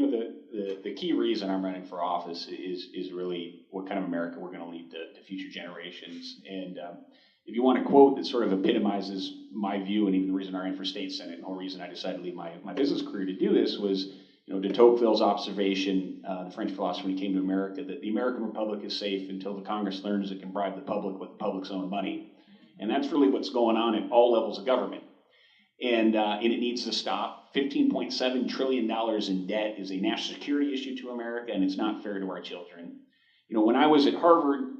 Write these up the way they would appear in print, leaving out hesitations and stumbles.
The key reason I'm running for office is really what kind of America we're going to leave to future generations. And if you want a quote that sort of epitomizes my view, and even the reason I ran for state senate, and the whole reason I decided to leave my business career to do this was, de Tocqueville's observation, the French philosopher when he came to America, that the American Republic is safe until the Congress learns it can bribe the public with the public's own money. And that's really what's going on at all levels of government. And it needs to stop. $15.7 trillion in debt is a national security issue to America, and it's not fair to our children. When I was at Harvard,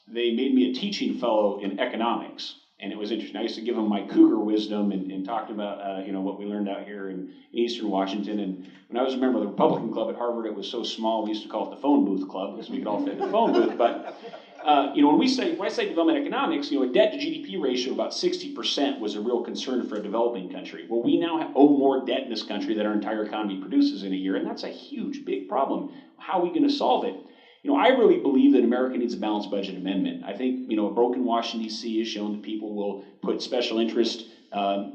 they made me a teaching fellow in economics, and it was interesting. I used to give them my cougar wisdom and talked about what we learned out here in Eastern Washington. And when I was a member of the Republican Club at Harvard, it was so small we used to call it the phone booth club because we could all fit in the phone booth. But when I say development economics, a debt to GDP ratio of about 60% was a real concern for a developing country. Well, we now owe more debt in this country than our entire economy produces in a year, and that's a huge, big problem. How are we going to solve it? I really believe that America needs a balanced budget amendment. I think, a broken Washington, D.C. has shown that people will put special interest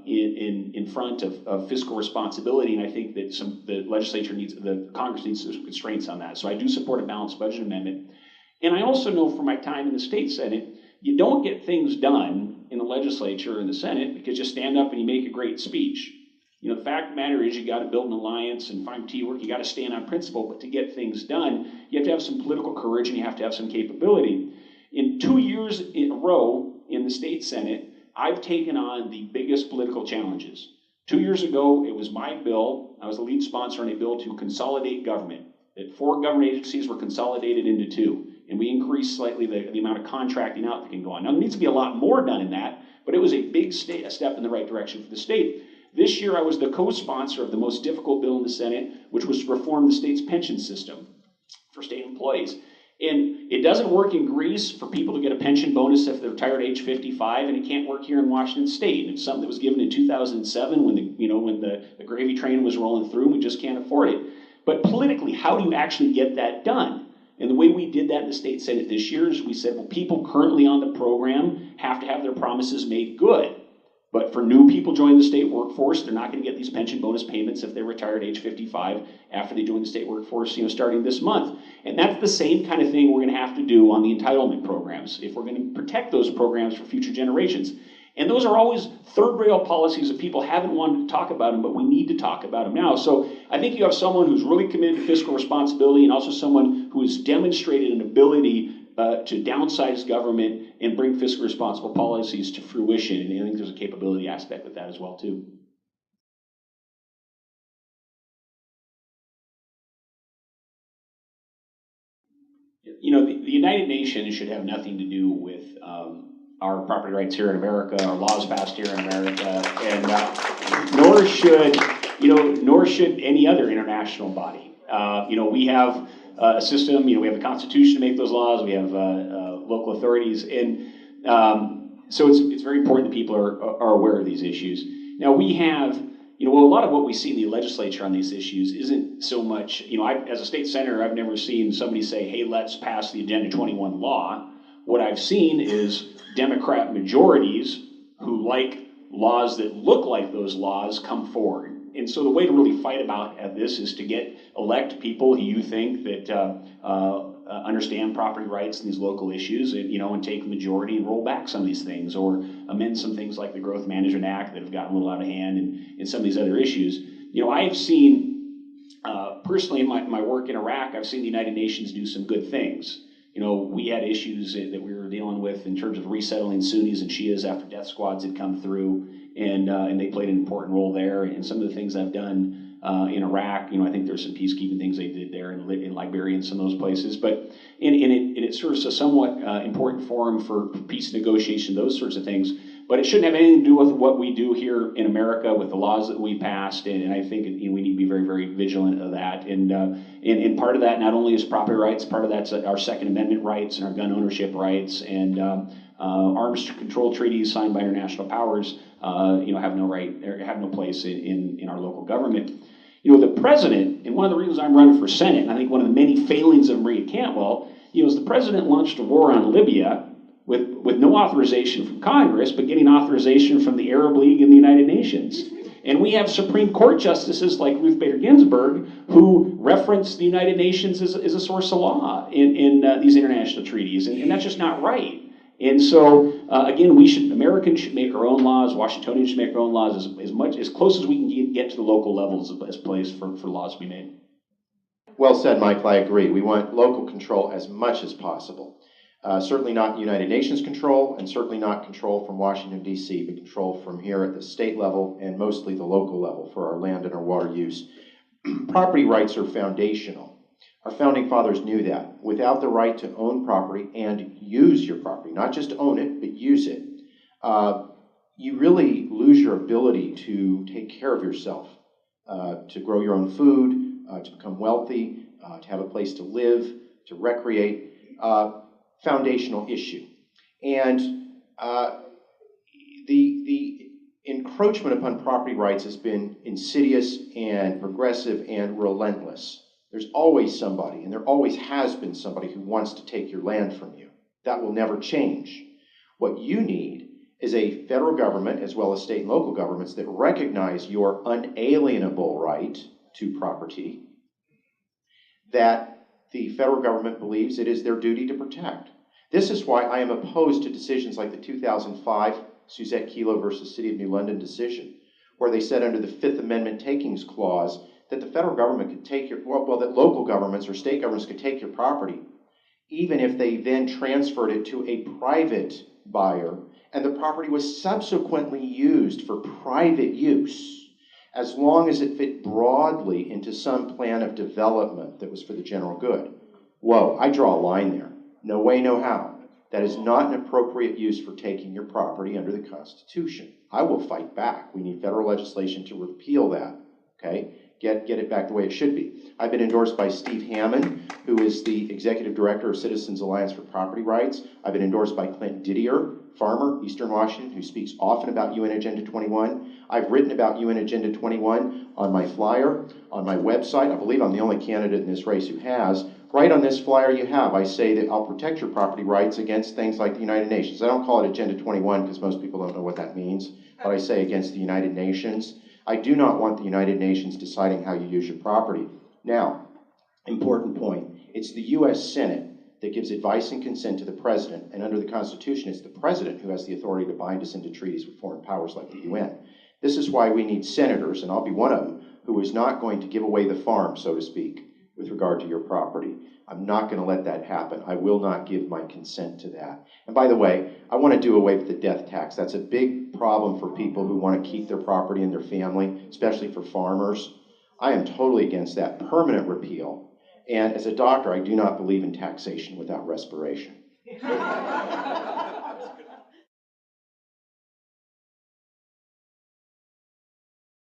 in front of fiscal responsibility, and I think that the Congress needs some constraints on that. So I do support a balanced budget amendment. And I also know from my time in the state Senate, you don't get things done in the legislature or in the Senate because you stand up and you make a great speech. The fact of the matter is you got to build an alliance and find teamwork. You got to stand on principle, but to get things done, you have to have some political courage and you have to have some capability. In 2 years in a row in the state Senate, I've taken on the biggest political challenges. 2 years ago, it was my bill. I was the lead sponsor on a bill to consolidate government. That 4 government agencies were consolidated into 2. And we increased slightly the amount of contracting out that can go on. Now, there needs to be a lot more done in that, but it was a big step in the right direction for the state. This year, I was the co-sponsor of the most difficult bill in the Senate, which was to reform the state's pension system for state employees. And it doesn't work in Greece for people to get a pension bonus if they're retired at age 55, and it can't work here in Washington State. And it's something that was given in 2007 when the gravy train was rolling through, and we just can't afford it. But politically, how do you actually get that done? And the way we did that in the state Senate this year is we said, well, people currently on the program have to have their promises made good. But for new people joining the state workforce, they're not going to get these pension bonus payments if they retire at age 55 after they join the state workforce, starting this month. And that's the same kind of thing we're going to have to do on the entitlement programs if we're going to protect those programs for future generations. And those are always third-rail policies that people haven't wanted to talk about them, but we need to talk about them now. So I think you have someone who's really committed to fiscal responsibility and also someone who has demonstrated an ability to downsize government and bring fiscally responsible policies to fruition. And I think there's a capability aspect with that as well, too. The United Nations should have nothing to do with our property rights here in America, our laws passed here in America, and nor should any other international body. We have a system. We have a constitution to make those laws. We have local authorities, and so it's very important that people are aware of these issues. Now we have, a lot of what we see in the legislature on these issues isn't so much. As a state senator, I've never seen somebody say, "Hey, let's pass the Agenda 21 law." What I've seen is Democrat majorities who like laws that look like those laws come forward. And so the way to really fight about this is to elect people who you think that understand property rights and these local issues, and take the majority and roll back some of these things, or amend some things like the Growth Management Act that have gotten a little out of hand, and some of these other issues. I've seen, personally in my work in Iraq, I've seen the United Nations do some good things. We had issues that we were dealing with in terms of resettling Sunnis and Shias after death squads had come through, and they played an important role there. And some of the things I've done in Iraq, I think there's some peacekeeping things they did there in Liberia and some of those places. But it serves a somewhat important forum for peace negotiation, those sorts of things. But it shouldn't have anything to do with what we do here in America with the laws that we passed, and I think we need to be very, very vigilant of that. And part of that not only is property rights, part of that's our Second Amendment rights and our gun ownership rights, and arms control treaties signed by international powers, have no right or have no place in our local government. The president, and one of the reasons I'm running for Senate, and I think one of the many failings of Maria Cantwell, is the president launched a war on Libya with no authorization from Congress, but getting authorization from the Arab League and the United Nations. And we have Supreme Court justices like Ruth Bader Ginsburg who reference the United Nations as a source of law in these international treaties, and that's just not right. And so, again, Americans should make our own laws, Washingtonians should make our own laws as close as we can get to the local levels as place for laws to be made. Well said, Michael, I agree. We want local control as much as possible. Certainly not United Nations control, and certainly not control from Washington, D.C., but control from here at the state level and mostly the local level for our land and our water use. Property rights are foundational. Our founding fathers knew that. Without the right to own property and use your property, not just own it, but use it, you really lose your ability to take care of yourself, to grow your own food, to become wealthy, to have a place to live, to recreate. Foundational issue. And the encroachment upon property rights has been insidious and progressive and relentless. There's always somebody, and there always has been somebody who wants to take your land from you. That will never change. What you need is a federal government, as well as state and local governments, that recognize your unalienable right to property, that the federal government believes it is their duty to protect. This is why I am opposed to decisions like the 2005 Suzette Kelo versus City of New London decision, where they said under the Fifth Amendment takings clause that the federal government could take that local governments or state governments could take your property, even if they then transferred it to a private buyer, and the property was subsequently used for private use, as long as it fit broadly into some plan of development that was for the general good. Whoa, I draw a line there. No way, no how. That is not an appropriate use for taking your property under the Constitution. I will fight back. We need federal legislation to repeal that, okay? Get it back the way it should be. I've been endorsed by Steve Hammond, who is the Executive Director of Citizens Alliance for Property Rights. I've been endorsed by Clint Didier, farmer, Eastern Washington, who speaks often about UN Agenda 21. I've written about UN Agenda 21 on my flyer, on my website. I believe I'm the only candidate in this race who has. Right on this flyer you have, I say that I'll protect your property rights against things like the United Nations. I don't call it Agenda 21 because most people don't know what that means, but I say against the United Nations. I do not want the United Nations deciding how you use your property. Now, important point, it's the U.S. Senate that gives advice and consent to the President, and under the Constitution, it's the President who has the authority to bind us into treaties with foreign powers like the UN. This is why we need senators, and I'll be one of them, who is not going to give away the farm, so to speak, with regard to your property. I'm not going to let that happen. I will not give my consent to that. And by the way, I want to do away with the death tax. That's a big problem for people who want to keep their property and their family, especially for farmers. I am totally against that. Permanent repeal. And as a doctor, I do not believe in taxation without respiration.